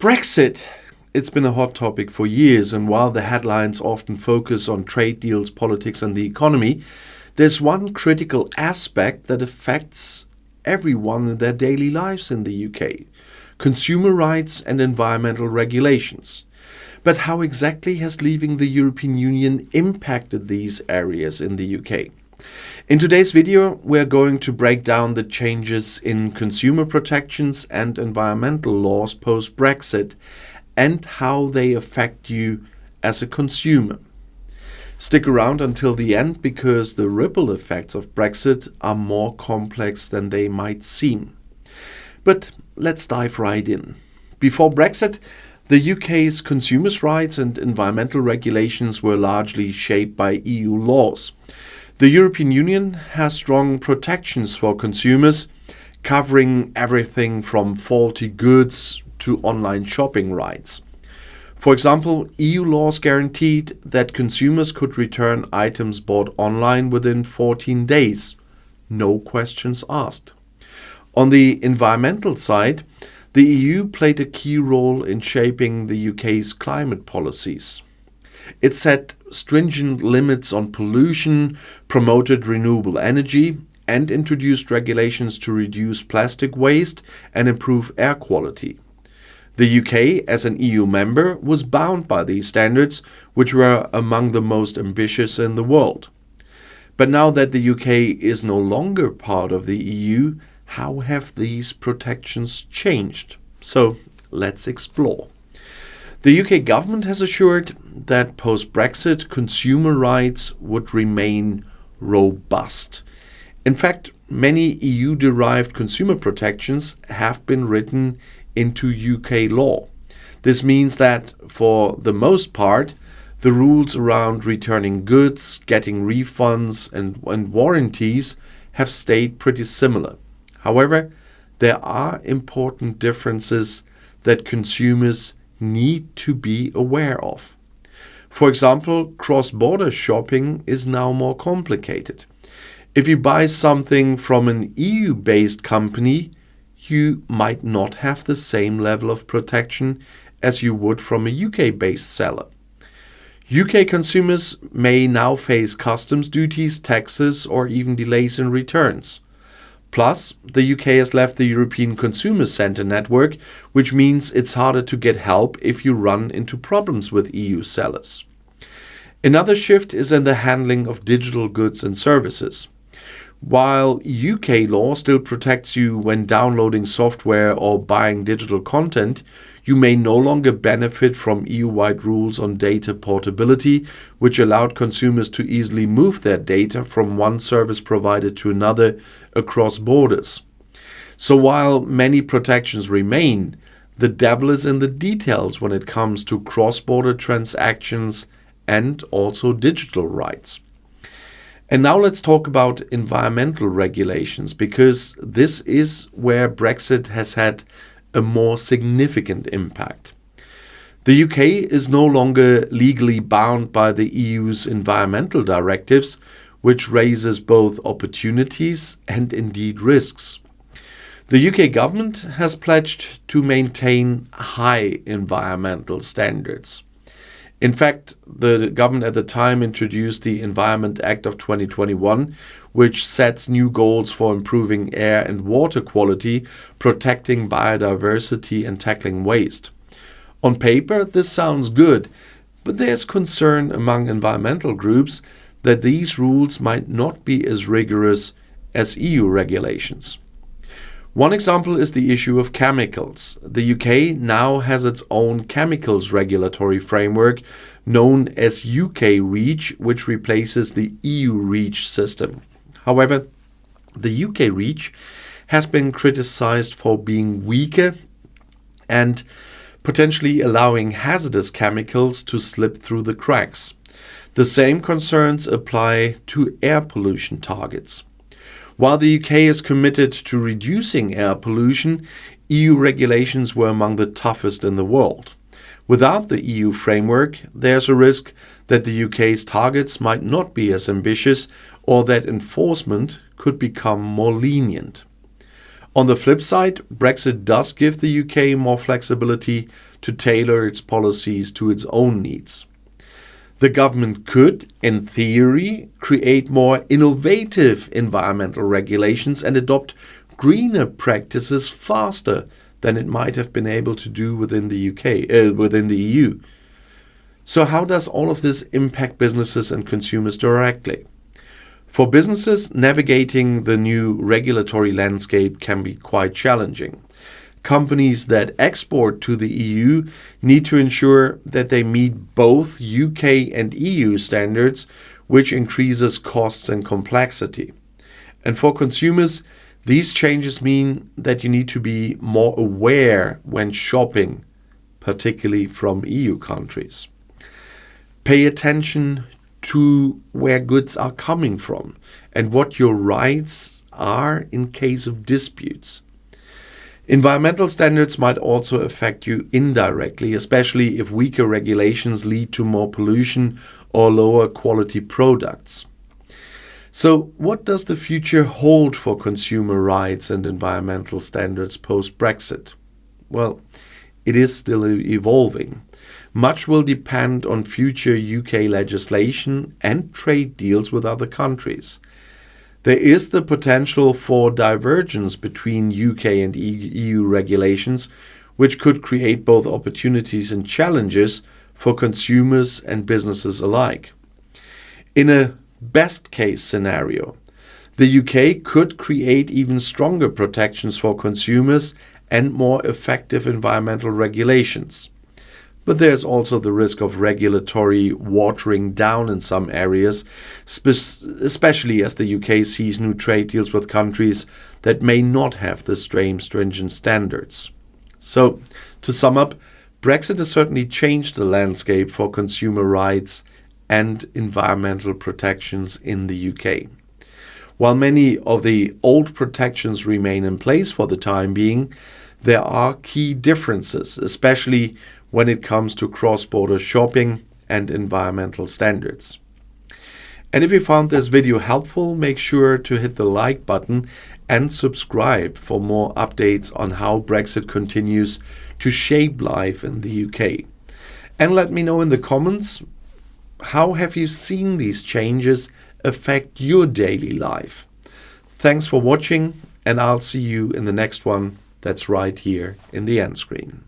Brexit. It's been a hot topic for years, and while the headlines often focus on trade deals, politics and the economy, there's one critical aspect that affects everyone in their daily lives in the UK: consumer rights and environmental regulations. But how exactly has leaving the European Union impacted these areas in the UK? In today's video, we're going to break down the changes in consumer protections and environmental laws post-Brexit and how they affect you as a consumer. Stick around until the end because the ripple effects of Brexit are more complex than they might seem. But let's dive right in. Before Brexit, the UK's consumers' rights and environmental regulations were largely shaped by EU laws. The European Union has strong protections for consumers, covering everything from faulty goods to online shopping rights. For example, EU laws guaranteed that consumers could return items bought online within 14 days, no questions asked. On the environmental side, the EU played a key role in shaping the UK's climate policies. It set stringent limits on pollution, promoted renewable energy, and introduced regulations to reduce plastic waste and improve air quality. The UK, as an EU member, was bound by these standards, which were among the most ambitious in the world. But now that the UK is no longer part of the EU, how have these protections changed? So let's explore. The UK government has assured that post-Brexit consumer rights would remain robust. In fact, many EU-derived consumer protections have been written into UK law. This means that, for the most part, the rules around returning goods, getting refunds and warranties have stayed pretty similar. However, there are important differences that consumers need to be aware of. For example, cross-border shopping is now more complicated. If you buy something from an EU-based company, you might not have the same level of protection as you would from a UK-based seller. UK consumers may now face customs duties, taxes, or even delays in returns. Plus, the UK has left the European Consumer Centre network, which means it's harder to get help if you run into problems with EU sellers. Another shift is in the handling of digital goods and services. While UK law still protects you when downloading software or buying digital content, you may no longer benefit from EU-wide rules on data portability, which allowed consumers to easily move their data from one service provider to another across borders. So while many protections remain, the devil is in the details when it comes to cross-border transactions and also digital rights. And now let's talk about environmental regulations, because this is where Brexit has had a more significant impact. The UK is no longer legally bound by the EU's environmental directives, which raises both opportunities and indeed risks. The UK government has pledged to maintain high environmental standards. In fact, the government at the time introduced the Environment Act of 2021, which sets new goals for improving air and water quality, protecting biodiversity and tackling waste. On paper, this sounds good, but there's concern among environmental groups that these rules might not be as rigorous as EU regulations. One example is the issue of chemicals. The UK now has its own chemicals regulatory framework known as UK REACH, which replaces the EU REACH system. However, the UK REACH has been criticized for being weaker and potentially allowing hazardous chemicals to slip through the cracks. The same concerns apply to air pollution targets. While the UK is committed to reducing air pollution, EU regulations were among the toughest in the world. Without the EU framework, there's a risk that the UK's targets might not be as ambitious or that enforcement could become more lenient. On the flip side, Brexit does give the UK more flexibility to tailor its policies to its own needs. The government could, in theory, create more innovative environmental regulations and adopt greener practices faster than it might have been able to do within the EU. So how does all of this impact businesses and consumers directly? For businesses, navigating the new regulatory landscape can be quite challenging. Companies that export to the EU need to ensure that they meet both UK and EU standards, which increases costs and complexity. And for consumers, these changes mean that you need to be more aware when shopping, particularly from EU countries. Pay attention to where goods are coming from and what your rights are in case of disputes. Environmental standards might also affect you indirectly, especially if weaker regulations lead to more pollution or lower quality products. So, what does the future hold for consumer rights and environmental standards post-Brexit? Well, it is still evolving. Much will depend on future UK legislation and trade deals with other countries. There is the potential for divergence between UK and EU regulations, which could create both opportunities and challenges for consumers and businesses alike. In a best-case scenario, the UK could create even stronger protections for consumers and more effective environmental regulations. But there's also the risk of regulatory watering down in some areas, especially as the UK sees new trade deals with countries that may not have the same stringent standards. So, to sum up, Brexit has certainly changed the landscape for consumer rights and environmental protections in the UK. While many of the old protections remain in place for the time being, there are key differences, especially when it comes to cross-border shopping and environmental standards. And if you found this video helpful, make sure to hit the like button and subscribe for more updates on how Brexit continues to shape life in the UK. And let me know in the comments, how have you seen these changes affect your daily life? Thanks for watching, and I'll see you in the next one that's right here in the end screen.